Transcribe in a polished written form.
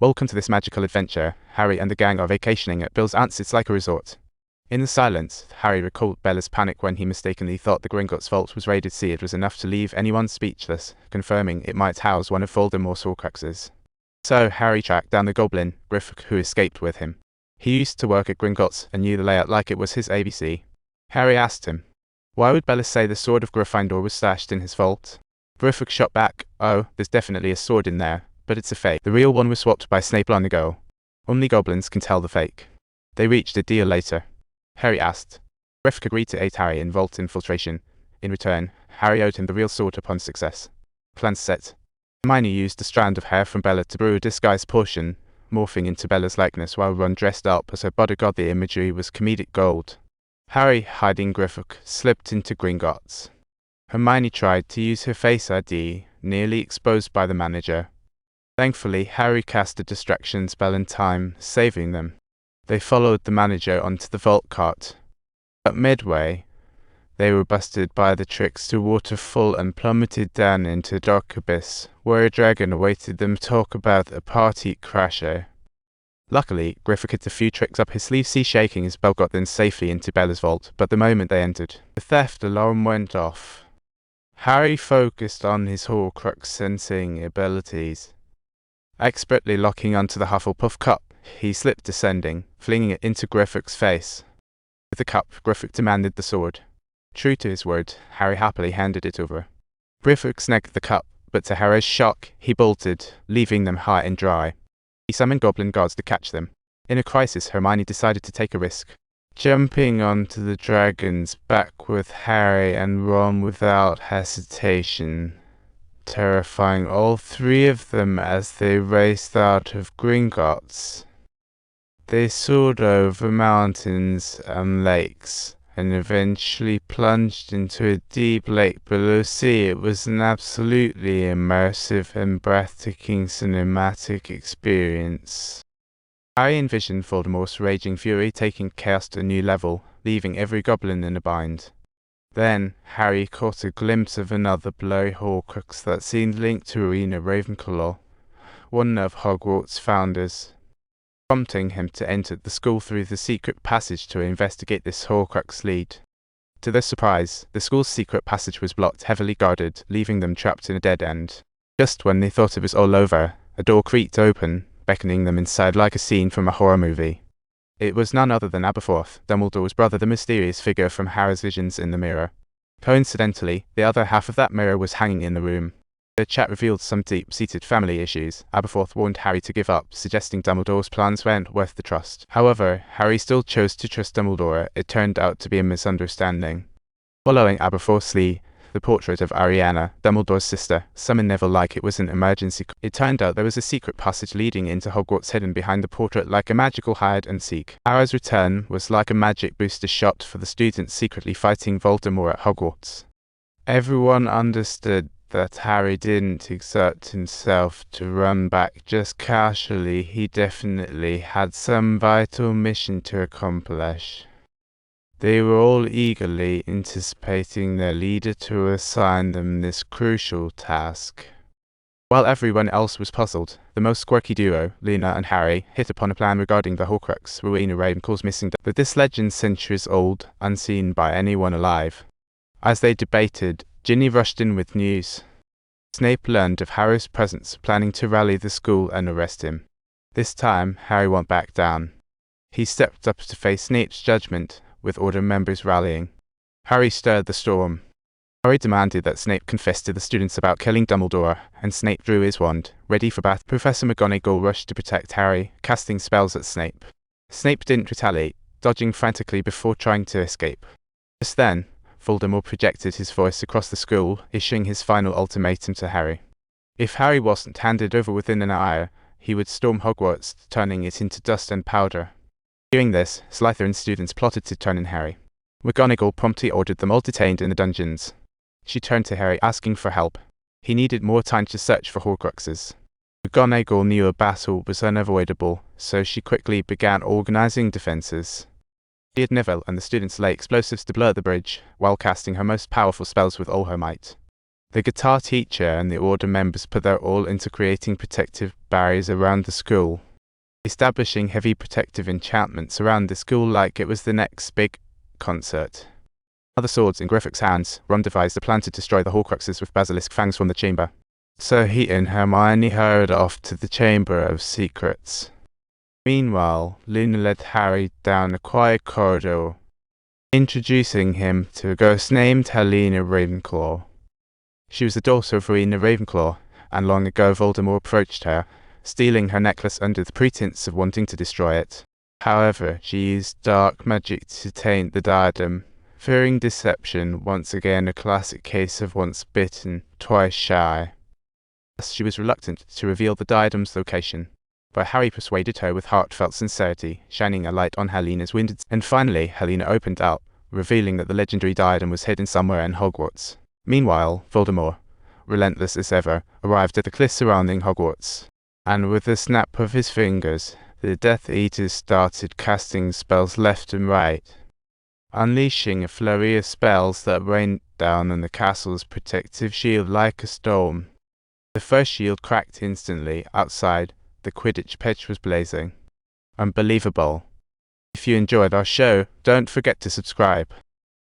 Welcome to this magical adventure. Harry and the gang are vacationing at Bill's aunt's It's Like a Resort. In the silence, Harry recalled Bella's panic when he mistakenly thought the Gringotts vault was raided. It was enough to leave anyone speechless, confirming it might house one of Voldemort's Horcruxes. So Harry tracked down the goblin, Gryffindor, who escaped with him. He used to work at Gringotts and knew the layout like it was his ABC. Harry asked him, why would Bella say the sword of Gryffindor was stashed in his vault? Gryffindor shot back, oh, there's definitely a sword in there, but it's a fake. The real one was swapped by Snape long ago. Only goblins can tell the fake. They reached a deal later. Harry asked. Gryffindor agreed to aid Harry in vault infiltration. In return, Harry owed him the real sword upon success. Plans set. Hermione used a strand of hair from Bella to brew a disguised potion, morphing into Bella's likeness while Ron dressed up as her bodyguard. The imagery was comedic gold. Harry, hiding Gryffindor, slipped into Gringotts. Hermione tried to use her face ID, nearly exposed by the manager. Thankfully, Harry cast a distraction spell in time, saving them. They followed the manager onto the vault cart. But midway, they were busted by the trickster waterfall and plummeted down into a dark abyss, where a dragon awaited them. Talk about a party crasher. Luckily, Gryffindor had a few tricks up his sleeve. Shaking his bell got them safely into Bella's vault, but the moment they entered, the theft alarm went off. Harry focused on his Horcrux sensing abilities. Expertly locking onto the Hufflepuff cup, he slipped descending, flinging it into Gryffindor's face. With the cup, Gryffindor demanded the sword. True to his word, Harry happily handed it over. Gryffindor snagged the cup, but to Harry's shock, he bolted, leaving them high and dry. He summoned goblin guards to catch them. In a crisis, Hermione decided to take a risk, jumping onto the dragon's back with Harry and Ron without hesitation, terrifying all three of them as they raced out of Gringotts. They soared over mountains and lakes, and eventually plunged into a deep lake below sea. It was an absolutely immersive and breathtaking cinematic experience. Harry envisioned Voldemort's raging fury taking chaos to a new level, leaving every goblin in a bind. Then, Harry caught a glimpse of another blurry Horcrux that seemed linked to Rowena Ravenclaw, one of Hogwarts' founders, prompting him to enter the school through the secret passage to investigate this Horcrux lead. To their surprise, the school's secret passage was blocked, heavily guarded, leaving them trapped in a dead end. Just when they thought it was all over, a door creaked open, beckoning them inside like a scene from a horror movie. It was none other than Aberforth, Dumbledore's brother, the mysterious figure from Harry's visions in the mirror. Coincidentally, the other half of that mirror was hanging in the room. The chat revealed some deep-seated family issues. Aberforth warned Harry to give up, suggesting Dumbledore's plans weren't worth the trust. However, Harry still chose to trust Dumbledore. It turned out to be a misunderstanding. Following Aberforth's lead, the portrait of Ariana, Dumbledore's sister, summoned Neville like it was an emergency. It turned out there was a secret passage leading into Hogwarts hidden behind the portrait like a magical hide-and-seek. Harry's return was like a magic booster shot for the students secretly fighting Voldemort at Hogwarts. Everyone understood that Harry didn't exert himself to run back just casually. He definitely had some vital mission to accomplish. They were all eagerly anticipating their leader to assign them this crucial task. While everyone else was puzzled, the most quirky duo, Luna and Harry, hit upon a plan regarding the Horcrux, Rowena Ravenclaw's missing. But this legend centuries old, unseen by anyone alive. As they debated, Ginny rushed in with news. Snape learned of Harry's presence, planning to rally the school and arrest him. This time, Harry won't back down. He stepped up to face Snape's judgment, with Order members rallying. Harry stirred the storm. Harry demanded that Snape confess to the students about killing Dumbledore, and Snape drew his wand, ready for battle. Professor McGonagall rushed to protect Harry, casting spells at Snape. Snape didn't retaliate, dodging frantically before trying to escape. Just then, Voldemort projected his voice across the school, issuing his final ultimatum to Harry. If Harry wasn't handed over within an hour, he would storm Hogwarts, turning it into dust and powder. Hearing this, Slytherin students plotted to turn in Harry. McGonagall promptly ordered them all detained in the dungeons. She turned to Harry, asking for help. He needed more time to search for Horcruxes. McGonagall knew a battle was unavoidable, so she quickly began organizing defenses. She had Neville and the students lay explosives to blur the bridge, while casting her most powerful spells with all her might. The guitar teacher and the order members put their all into creating protective barriers around the school, establishing heavy protective enchantments around the school like it was the next big concert. Other swords in Griffith's hands, Ron devised a plan to destroy the Horcruxes with basilisk fangs from the chamber. So he and Hermione hurried off to the Chamber of Secrets. Meanwhile, Luna led Harry down a quiet corridor, introducing him to a ghost named Helena Ravenclaw. She was the daughter of Rowena Ravenclaw, and long ago Voldemort approached her, stealing her necklace under the pretense of wanting to destroy it. However, she used dark magic to taint the diadem, fearing deception, once again a classic case of once bitten, twice shy. Thus she was reluctant to reveal the diadem's location, but Harry persuaded her with heartfelt sincerity, shining a light on Helena's wounded, and finally Helena opened up, revealing that the legendary diadem was hidden somewhere in Hogwarts. Meanwhile, Voldemort, relentless as ever, arrived at the cliffs surrounding Hogwarts, and with a snap of his fingers, the Death Eaters started casting spells left and right, unleashing a flurry of spells that rained down on the castle's protective shield like a storm. The first shield cracked instantly. Outside, the Quidditch pitch was blazing. Unbelievable. If you enjoyed our show, don't forget to subscribe.